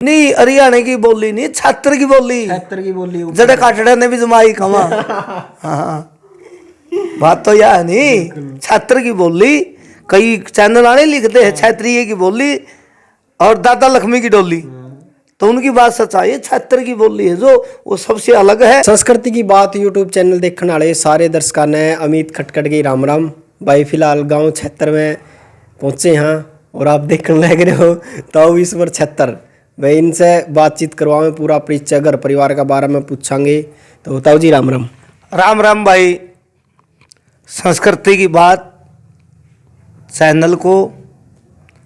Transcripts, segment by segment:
नहीं हरियाणा की बोली नहीं, छात्र की बोली, छात्र की बोली जड़े काटड़े ने भी जमाई कमा। हाँ बात तो यह नहीं, छात्र की बोली। कई चैनल आने लिखते हैं क्षत्रिय की बोली और दादा लक्ष्मी की डोली, तो उनकी बात सच्चाई है। छात्र की बोली है जो वो सबसे अलग है। संस्कृति की बात यूट्यूब चैनल देखने वाले सारे दर्शकों ने अमित खटखट की राम राम भाई। फिलहाल गांव 76 में पहुंचे हैं और आप देखने लग रहे हो ताऊ ईश्वर 76 भाई। इनसे बातचीत करवाएं, पूरा परिचय घर परिवार का बारे में पूछांगे। तो ताऊ जी राम राम। राम राम भाई। संस्कृति की बात चैनल को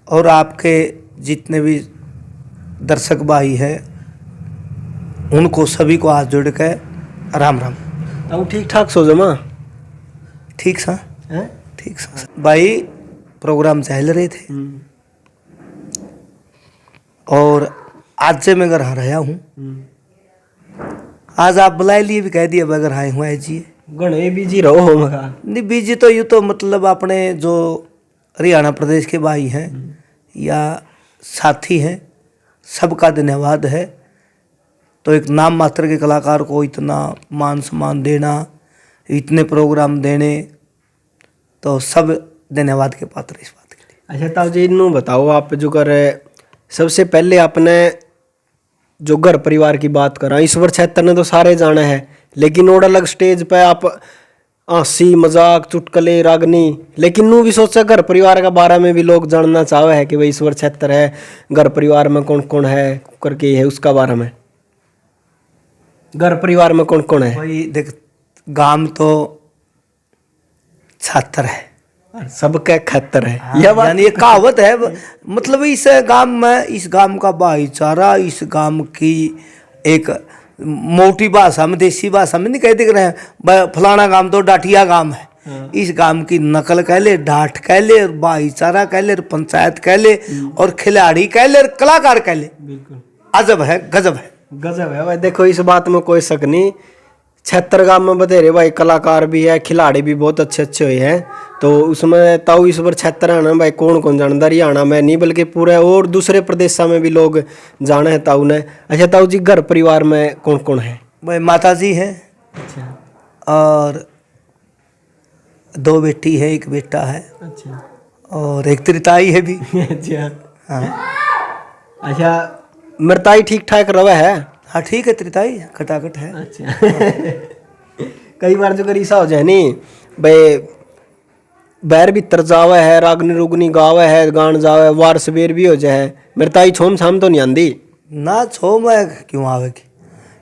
और आपके जितने भी दर्शक भाई हैं उनको सभी को हाथ जोड़ के राम राम। ताऊ ठीक ठाक सो जमा? ठीक सा है, ठीक सा भाई। प्रोग्राम चल रहे थे और आज से मैं घर आ रहा हूँ। आज आप बुलाए लिए भी कह दिए बगैर आए हुए जी। घने बिजी रहो हो मगा? नहीं बिजी तो यूँ तो मतलब अपने जो हरियाणा प्रदेश के भाई हैं या साथी हैं सबका धन्यवाद है। तो एक नाम मात्र के कलाकार को इतना मान सम्मान देना, इतने प्रोग्राम देने, तो सब धन्यवाद के पात्र इस बात के लिए। अच्छा ताऊ जी इन्हों बताओ, आप जो कर सबसे पहले आपने जो घर परिवार की बात करा, ईश्वर 76 ने तो सारे जाना है, लेकिन और अलग स्टेज पे आप हंसी मजाक चुटकले रागनी, लेकिन नू भी सोचा घर परिवार का बारे में भी लोग जानना चाहे है कि भाई ईश्वर 76 है, घर परिवार में कौन कौन है करके है उसका बारे में। घर परिवार में कौन कौन है भाई? देख गांव तो छात्र है, सबके खतर है। हाँ, यानी ये कहावत है। मतलब इस गांव का भाईचारा, इस गांव की एक मोटी भाषा में, देसी भाषा में नहीं कह दिख रहे हैं फलाना गांव तो डाटिया गांव है। हाँ। इस गांव की नकल कह ले, डांट कह ले, भाईचारा कह ले, पंचायत कह ले और खिलाड़ी कह ले, कलाकार कह ले। बिल्कुल अजब है, गजब है, गजब है भाई। देखो इस बात में कोई शक नहीं, 76 गांव में बतेरे भाई कलाकार भी है, खिलाड़ी भी बहुत अच्छे अच्छे हुए हैं। तो उसमें ताऊ ईश्वर 76 है ना भाई, कौन कौन जानता हरियाणा में नहीं बल्कि पूरे और दूसरे प्रदेशों में भी लोग जाने हैं ताऊ ने। अच्छा ताऊ जी घर परिवार में कौन कौन है? भाई माता जी हैं। अच्छा। और 2 बेटी है, 1 बेटा है। अच्छा। और 1 त्रिताई है भी। अच्छा। हाँ। अच्छा मरताई ठीक ठाक रवा है? हाँ ठीक है, त्रिताई खटाखट है। अच्छा। कई बार जो करीसा हो जाए नहीं भाई, बैर भीतर जावे है, रागनी रुगनी गावे है, गान जावे, वार सवेर भी हो जाए, मरताई छोम छाम तो नहीं आंदी ना। छोम है क्यों आवेगी?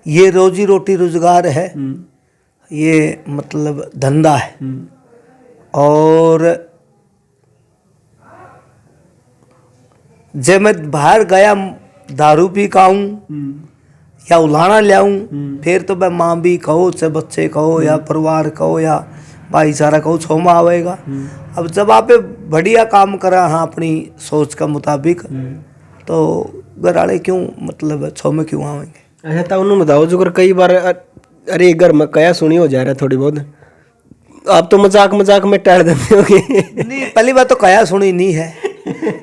ये रोजी रोटी रोजगार है, ये मतलब धंधा है। और जब मैं बाहर गया दारू पी खाऊं या उलाना ले आऊं, फिर तो मैं माँ भी कहो, चाहे बच्चे कहो या परिवार कहो या भाईचारा कहो, छोमा आवेगा। अब जब आप बढ़िया काम करा हाँ अपनी सोच का मुताबिक, तो घर वाले क्यों मतलब छोमे क्यों आवेंगे? अच्छा तो उन्होंने बताओ जो कई बार अरे घर में कया सुनी हो जा रहा है थोड़ी बहुत, आप तो मजाक मजाक में टहल देते हो नहीं पहली बात तो कया सुनी नहीं है,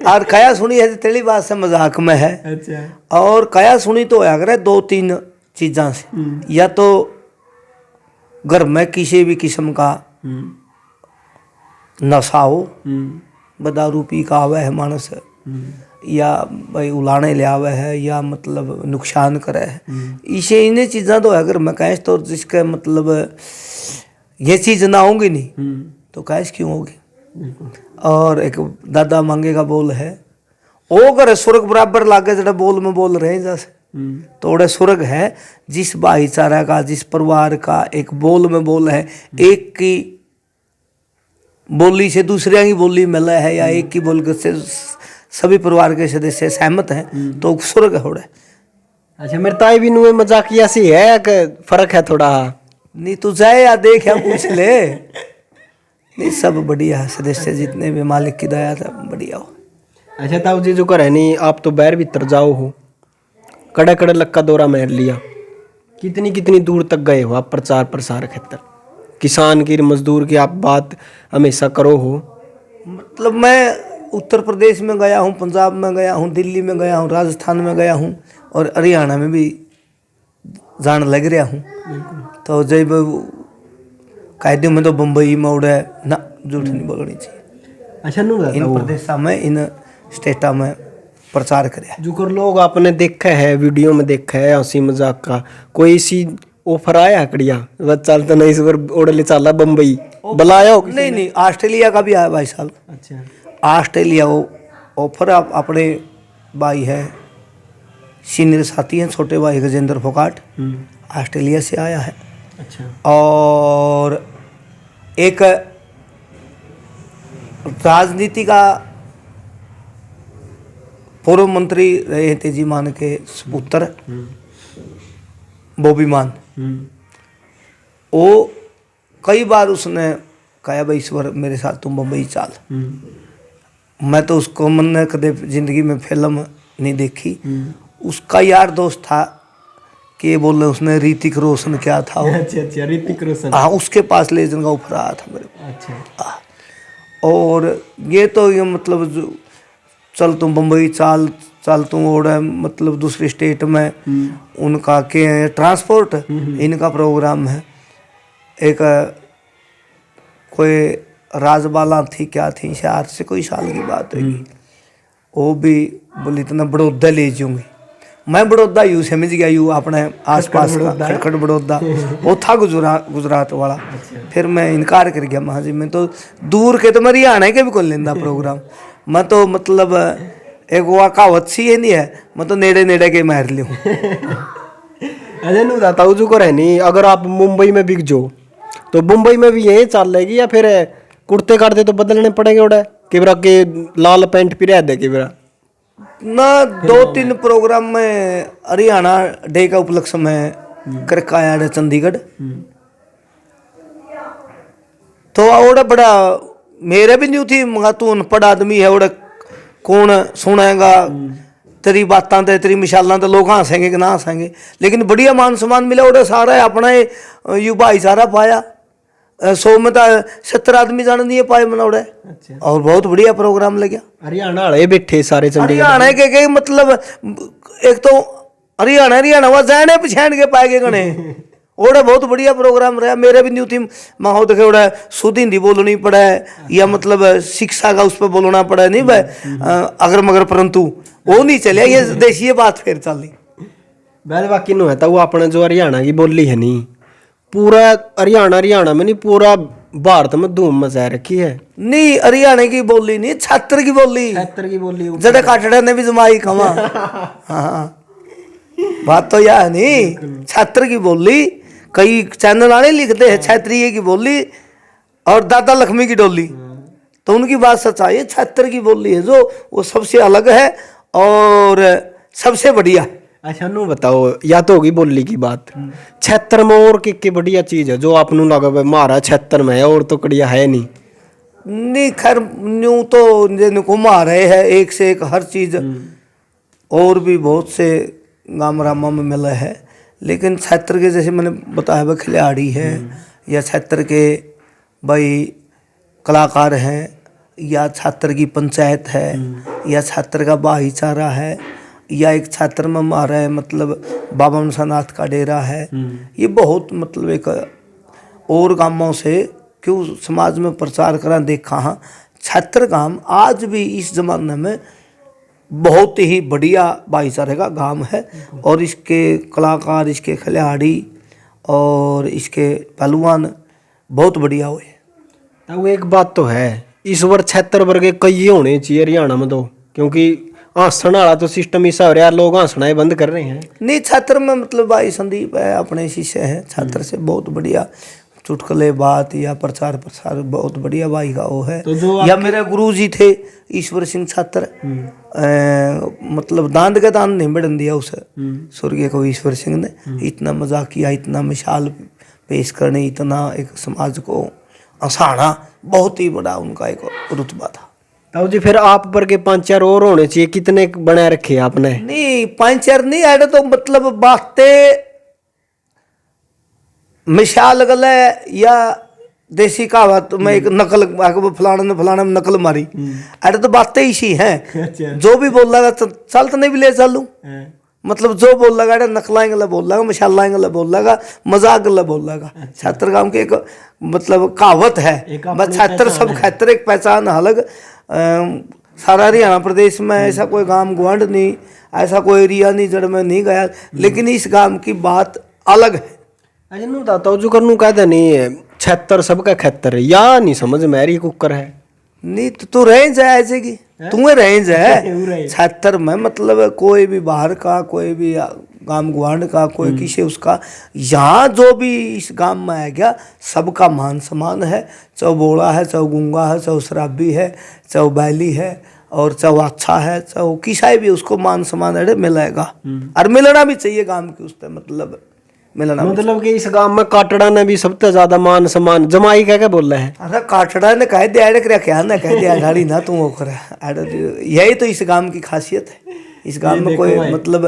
और कया सुनी है तो तेरी बात से मजाक में है। अच्छा। और कया सुनी तो है अगर 2-3 चीज़ों से, या तो घर में किसी भी किस्म का नशा हो, दारू पी का आवे है मानस, या भाई उलाने ले आवे है, या मतलब नुकसान करे है, इसे इन्हें चीज़ें तो अगर मैं कहें तो जिसका मतलब ये चीज़ ना होंगी नहीं तो कैश क्यों होगी? और एक दादा मांगे का बोल है, ओ अगर स्वर्ग बराबर लागे जरा बोल में बोल रहे हैं जैसे, थोड़े स्वर्ग है जिस भाईचारा का, जिस परिवार का एक बोल में बोल है, एक की बोली से दूसरे की बोली मिला है, या एक की बोल से सभी परिवार के सदस्य सहमत हैं, तो स्वर्ग हो रहा है। अच्छा मेरे ताई भी नुए मजाकिया सी है कि फर्क है थोड़ा? नहीं तू जाए या देख या पूछ ले। नहीं सब बढ़िया है, सदस्य जितने भी मालिक की दया था बढ़िया हो। अच्छा ताऊ जी जो कर है नहीं, आप तो बैर भीतर जाओ हो, कड़े कड़े लक्का दौरा मार लिया, कितनी कितनी दूर तक गए हो आप प्रचार प्रसार क्षेत्र, किसान की मजदूर की आप बात हमेशा करो हो? मतलब मैं उत्तर प्रदेश में गया हूँ, पंजाब में गया हूँ, दिल्ली में गया हूँ, राजस्थान में गया हूँ और हरियाणा में भी जान लग रहा हूँ। तो जब कह दूँ मैं तो बम्बई में उड़े ना, झूठ नहीं बोलनी चाहिए। अच्छा नु इन प्रदेशों में, इन स्टेटा में प्रचार करे। जो कर लोग आपने देखा है, वीडियो में देखा है हंसी मजाक का, कोई सी ऑफर आया कड़िया बस चलता नहीं इस बार उड़ले चला बम्बई बुलाया हो? नहीं नहीं, ऑस्ट्रेलिया का भी आया भाई साहब। अच्छा, ऑस्ट्रेलिया वो ऑफर अपने भाई है, सीनियर साथी हैं, छोटे भाई गजेंद्र फोगाट, ऑस्ट्रेलिया से आया है। अच्छा। और एक राजनीति का पूर्व मंत्री रहे थे जी मान के पुत्र बॉबी मान, वो कई बार उसने कहा भाई ईश्वर मेरे साथ तुम बम्बई चाल। मैं तो उसको मन ने कदे जिंदगी में फिल्म नहीं देखी। उसका यार दोस्त था कि बोले उसने ऋतिक रोशन क्या था वो, अच्छा ऋतिक रोशन, हाँ उसके पास ले जाने का ऑफर आया था मेरे को। अच्छा। और ये तो ये मतलब चल तुम बम्बई चाल चल तुम ओढ़ मतलब दूसरे स्टेट में उनका के ट्रांसपोर्ट इनका प्रोग्राम है। एक कोई राजबाला थी क्या थी, शहर से कोई साल की बात होगी, वो भी बोली इतना बड़ौदा ले जाऊंगी। मैं बड़ौदा यूँ समझ गया, यूँ अपने आसपास का खड़खड़ बड़ौदा, वो था गुजरात वाला। फिर मैं इनकार कर गया, महा जी मैं तो दूर के तो मैं हरियाणा के भी कौन लेंदा प्रोग्राम, मैं तो मतलब एक वो कहावत सी है नहीं है, मैं तो नेड़े नेड़े के मार लूँ। अरे नहीं बताता हूँ जो को रहनी, अगर आप मुंबई में बिक जो तो मुंबई में भी यही चाल लेगी या फिर कुर्ते काटते तो बदलने पड़ेंगे उड़ा किबरा के लाल पैंट पिरा दे किबरा ना। 2-3 प्रोग्राम में हरियाणा डे का उपलक्ष्य में करके आया है चंडीगढ़। तो ओड़ा बड़ा मेरे भी नहीं थी, मगा तू अनपढ़ आदमी है, ओड़ा कौन सुनेगा तेरी बातां ते तेरी मिसालां तो लोग हंसेंगे कि ना हंसेंगे, लेकिन बढ़िया मान सम्मान मिला। ओड़ा सारा अपना यू भाईचारा पाया। 100 में तो 70 आदमी जाने दिए पाए मनौड़े। अच्छा। और बहुत बढ़िया प्रोग्राम लग गया। हरियाणा वाले बैठे सारे चंडीगढ़, हरियाणा के मतलब एक तो हरियाणा वह जाने पछाण के पाए गए गणे। ओड़ा बहुत बढ़िया प्रोग्राम रहा। मेरे भी न्यू थी माहौल देखे ओड़ा शुद्ध हिंदी बोलनी पड़ा है या मतलब शिक्षा का उस पर बोलना पड़ा है नहीं भाई, अगर मगर परंतु वो नहीं चले, ये देशीय बात फिर चली। बैल बाकी नु है तो वो अपने जो हरियाणा की बोली है नहीं, पूरा हरियाणा में नहीं पूरा भारत में धूम मचा रखी है। नहीं हरियाणा की बोली नहीं, छात्र की बोली, छात्र की बोली जड़े काटड़े ने भी जमाई कमा। हाँ बात तो यह है नहीं, छात्र की बोली। कई चैनल वाले लिखते हैं क्षेत्रीय की बोली और दादा लक्ष्मी की डोली, तो उनकी बात सच्चाई है। छात्र की बोली है जो वो सबसे अलग है और सबसे बढ़िया। अच्छा नु बताओ, या तो होगी बोली की बात, क्षेत्र में और की बढ़िया चीज है जो आप नु लगा मारा क्षेत्र में है और तो कड़िया है नहीं? नहीं खैर न्यू तो जिनको मार रहे हैं एक से एक हर चीज, और भी बहुत से गाम रामा में मिला है, लेकिन क्षेत्र के जैसे मैंने बताया भाई खिलाड़ी है या क्षेत्र के भाई कलाकार हैं या छात्र की पंचायत है या छात्र का भाईचारा है या एक छात्र में हमारा है मतलब बाबा मनसानाथ का डेरा है। ये बहुत मतलब एक और गांवों से क्यों समाज में प्रचार करा देखा। हाँ छात्र गांव आज भी इस जमाने में बहुत ही बढ़िया भाईचारे का गांव है और इसके कलाकार, इसके खिलाड़ी और इसके पहलवान बहुत बढ़िया हुए। तो एक बात तो है, इस बार क्षेत्र वर्ग कई होने चाहिए हरियाणा में तो, क्योंकि हंसने वाला तो सिस्टम ऐसा हो रहा है, लोग हंसना ही बंद कर रहे हैं। नहीं छात्र में मतलब भाई संदीप है अपने शिष्य हैं, छात्र से बहुत बढ़िया चुटकुले बात या प्रचार प्रसार बहुत बढ़िया भाई का वो है। तो या मेरे गुरु जी थे ईश्वर सिंह छात्र, मतलब दांत का दान नहीं बढ़न दिया उसे स्वर्गीय को ईश्वर सिंह ने। इतना मजाक किया, इतना मिसाल पेश करने, इतना एक समाज को हंसाना, बहुत ही बड़ा उनका एक रुतबा था। तो जी फिर आप पर के 5-4 और होने चाहिए, कितने बनाए रखे आपने? नहीं 5-4 नहीं ऐड तो मतलब बातें मिसाल गले या देसी कहावत में एक नकल फलाने ने फलाने में नकल मारी, अरे तो बातें इसी हैं। जो भी बोल लगा चल तो नहीं भी ले चलूं, मतलब जो बोल लगा अरे नकलाएं गला बोल लगा, मशालाएं गला बोल लगा, मजाक गला बोल लगा। छात्र गांव की एक मतलब कहावत है, बस छात्र सब खैतर एक पहचान अलग। सारा हरियाणा प्रदेश में ऐसा कोई गांव गुआंढ नहीं, ऐसा कोई एरिया नहीं जड़ में नहीं गया, लेकिन इस गांव की बात अलग है। अजय नु दाता जो करनू कहते नहीं है 76 सबका 76 है या नहीं समझ में आ रही कुकर है नहीं तो तू रेंज है ऐसे की, तुम्हें रेंज है 76 में, मतलब कोई भी बाहर का, कोई भी गांव गुआंढ का, कोई किसी उसका, यहाँ जो भी इस गांव में आ गया सबका मान सम्मान है। चाहे बोड़ा है, चाहे गूंगा है, चाहे शराबी है, चाहे बैली है, और चाहे अच्छा है, चाहे किसी भी, उसको मान सम्मान अरे मिलेगा। और मिलना भी चाहिए गांव की उससे, मतलब मिलना मतलब कि इस गांव में काटड़ा ने भी सबसे ज्यादा मान सम्मान जमाई क्या बोल रहे हैं। अरे काटड़ा ने कह दिया अरे क्या ना कह दिया गाड़ी ना तू वो करे, यही तो इस गांव की खासियत है। इस गांव में कोई मतलब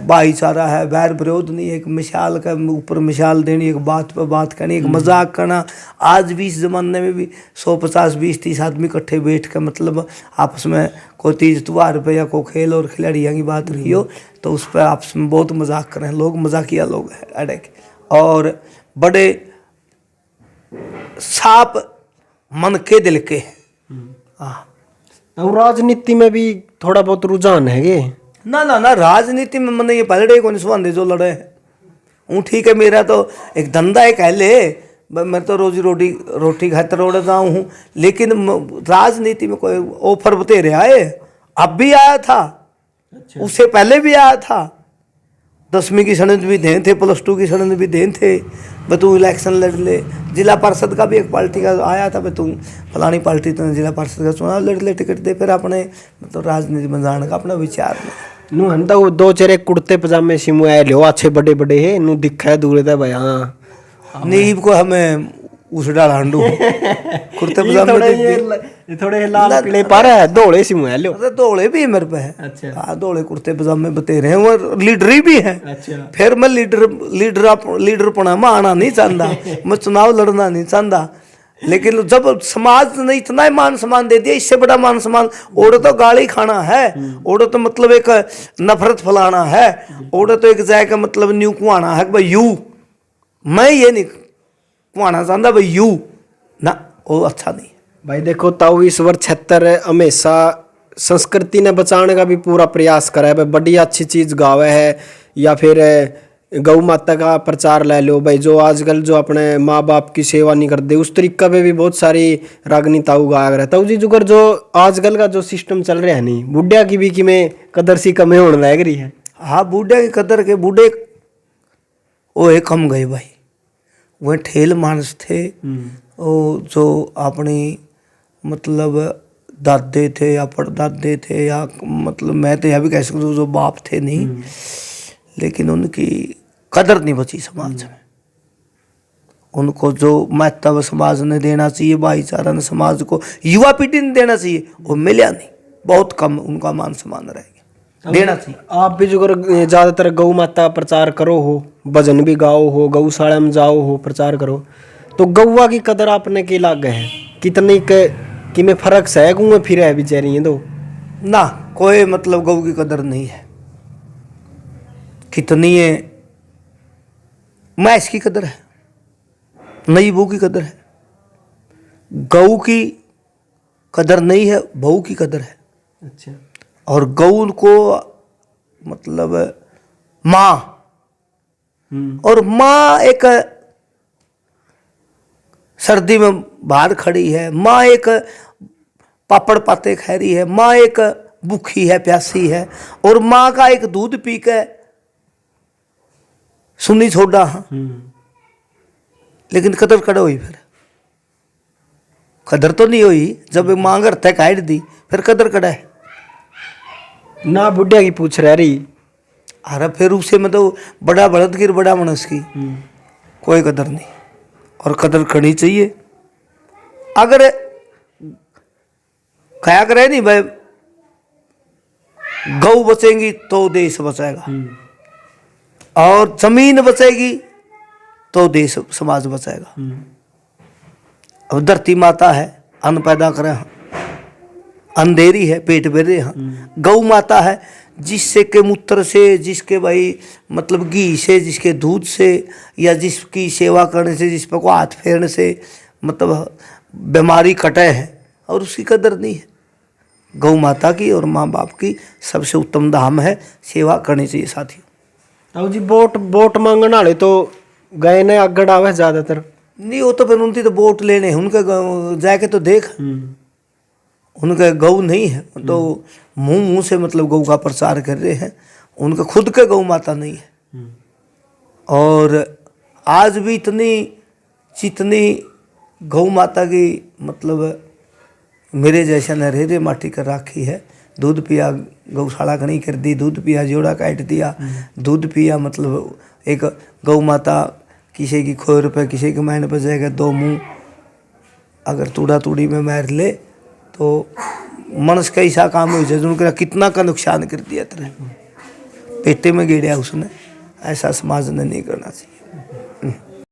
भाईचारा है, बैर विरोध नहीं, एक मिसाल का ऊपर मिसाल देनी, एक बात पर बात करनी, एक मजाक करना। आज भी इस जमाने में भी 150 20 30 आदमी इकट्ठे बैठ कर मतलब आपस में कोई तीज त्योहार पे या कोई खेल और खिलाड़ियों की बात रही हो तो उस पर आपस में बहुत मजाक करें लोग, मजाकिया लोग हैं अड़े के, और बड़े साफ मन के दिल के। हाँ, और राजनीति में भी थोड़ा बहुत रुझान है ये ना ना ना, राजनीति में मैंने ये पलड़े को निस्वान जो लड़े हूँ, ठीक है मेरा तो एक धंधा है कह ले, मैं तो रोजी रोटी खातर उड़ता हूँ, लेकिन राजनीति में कोई ऑफर बतेरे आए, अब भी आया था। अच्छा। उससे पहले भी आया था, 10वीं की सनद भी दें थे, +2 की सनद भी दें थे, भाई तू इलेक्शन लड़ ले। जिला पार्षद का भी एक पार्टी का आया था, भाई तू फलानी पार्टी तो जिला पार्षद का चुनाव लड़ ले, टिकट दे। फिर अपने मतलब राजनीति में जाने का अपना विचार नु हम तो दो चेहरे कुर्ते पजामे सिमु आए लो अच्छे बड़े बड़े है नु दिखा है दूर था भाई। हाँ नीब को हमें उस डांडू कुर्ते पजामे ये थोड़े लाल पीले पर है, धोले सिमु है लो। अरे धोले भी मेरे पे है। अच्छा। हाँ, धोले कुर्ते पजामे बतेरे हैं और लीडरी भी है। अच्छा। फिर मैं लीडर पना में आना नहीं चाहता, मैं चुनाव लड़ना नहीं चाहता, लेकिन जब समाज ने इतना ही मान सम्मान दे दिया, इससे बड़ा मान सम्मान ओढ़े तो गाली खाना है, ओढ़े तो मतलब एक नफरत फैलाना है, ओढ़े तो एक जायका मतलब न्यू कुआना है भाई यू, मैं ये नहीं कुआना चाहता भाई यू ना, वो अच्छा नहीं भाई। देखो ताऊ ईश्वर 76 हमेशा संस्कृति ने बचाने का भी पूरा प्रयास करा है भाई, बड़ी अच्छी चीज गावे है, या फिर गौ माता का प्रचार ले लो भाई, जो आजकल जो अपने माँ बाप की सेवा नहीं करते उस तरीका पे भी बहुत सारी रागनी ताऊ गा रहा है। ताऊ जी जुगर जो आजकल का जो सिस्टम चल रहा है नहीं, बुढ़िया की भी कि में कदर सी कमी होने लग रही है। हाँ, बूढ़े की कदर के बूढ़े वो कम गए भाई, वह ठेल मानस थे, वो जो अपनी मतलब दादे थे या परदादे थे, या मतलब मैं तो यह भी कह सकता हूँ जो बाप थे नहीं, लेकिन उनकी कदर नहीं बची समाज में। उनको जो महत्व समाज ने देना चाहिए, भाईचारा ने समाज को, युवा पीढ़ी ने देना चाहिए, वो मिला नहीं, बहुत कम उनका मान सम्मान रह गया, देना चाहिए। आप भी जो ज्यादातर गौ माता प्रचार करो हो, भजन भी गाओ हो, गौशाला में जाओ हो, प्रचार करो, तो गौवा की कदर आपने के लाग है कितनी कि में फर्क है गऊ फिर है बेचारी तो ना, कोई मतलब गौ की कदर नहीं है, कितनी है मैस की कदर है, नई बहू की कदर है, गऊ की कदर नहीं है, बहू की कदर है। अच्छा। और गऊ को मतलब माँ, और माँ एक सर्दी में बाहर खड़ी है, माँ एक पापड़ पाते खा रही है, माँ एक भूखी है प्यासी है, और माँ का एक दूध पी के सुनी छोड़ा। हाँ, लेकिन कदर कड़ हुई, फिर कदर तो नहीं हुई जब माँ घर तक काट दी, फिर कदर कड़ा है ना। बुढ़िया की पूछ रही, अरे फिर उसे मतलब बड़ा बड़द की बड़ा मनस की कोई कदर नहीं, और कदर करनी चाहिए। अगर क्या करे नहीं भाई, गौ बचेंगी तो देश बचेगा, और जमीन बचेगी तो देश समाज बचेगा। अब धरती माता है, अन्न पैदा करे, अंधेरी है, पेट भरे। हाँ, गौ माता है, जिससे के मूत्र से, जिसके भाई मतलब घी से, जिसके दूध से, या जिसकी सेवा करने से, जिस पर को हाथ फेरने से मतलब बीमारी कटे है, और उसकी कदर नहीं है। गौ माता की और माँ बाप की सबसे उत्तम धाम है, सेवा करनी चाहिए साथियों। अब जी वोट मांगने वाले तो गए ने अगड़ आवे ज्यादातर। नहीं, वो तो फिर उनकी तो वोट लेने हैं, उनका जाके तो देख, उनका गौ नहीं है तो मुंह से मतलब गौ का प्रचार कर रहे हैं, उनका खुद का गौ माता नहीं है। और आज भी जितनी गौ माता की मतलब मेरे जैसा नरेरे माटी कर राखी है, दूध पिया गौशाला खड़ी कर दी, दूध पिया जोड़ा काट दिया, दूध पिया मतलब एक गौ माता किसी की खोर पे, किसी के मैंने पे जाएगा, दो मुंह अगर तूड़ा तूड़ी में मार ले तो मनुष्य का ऐसा काम हो जाए, उनका कितना का नुकसान कर दिया तेरे पेटे में गिरा उसने। ऐसा समाज ने नहीं करना चाहिए।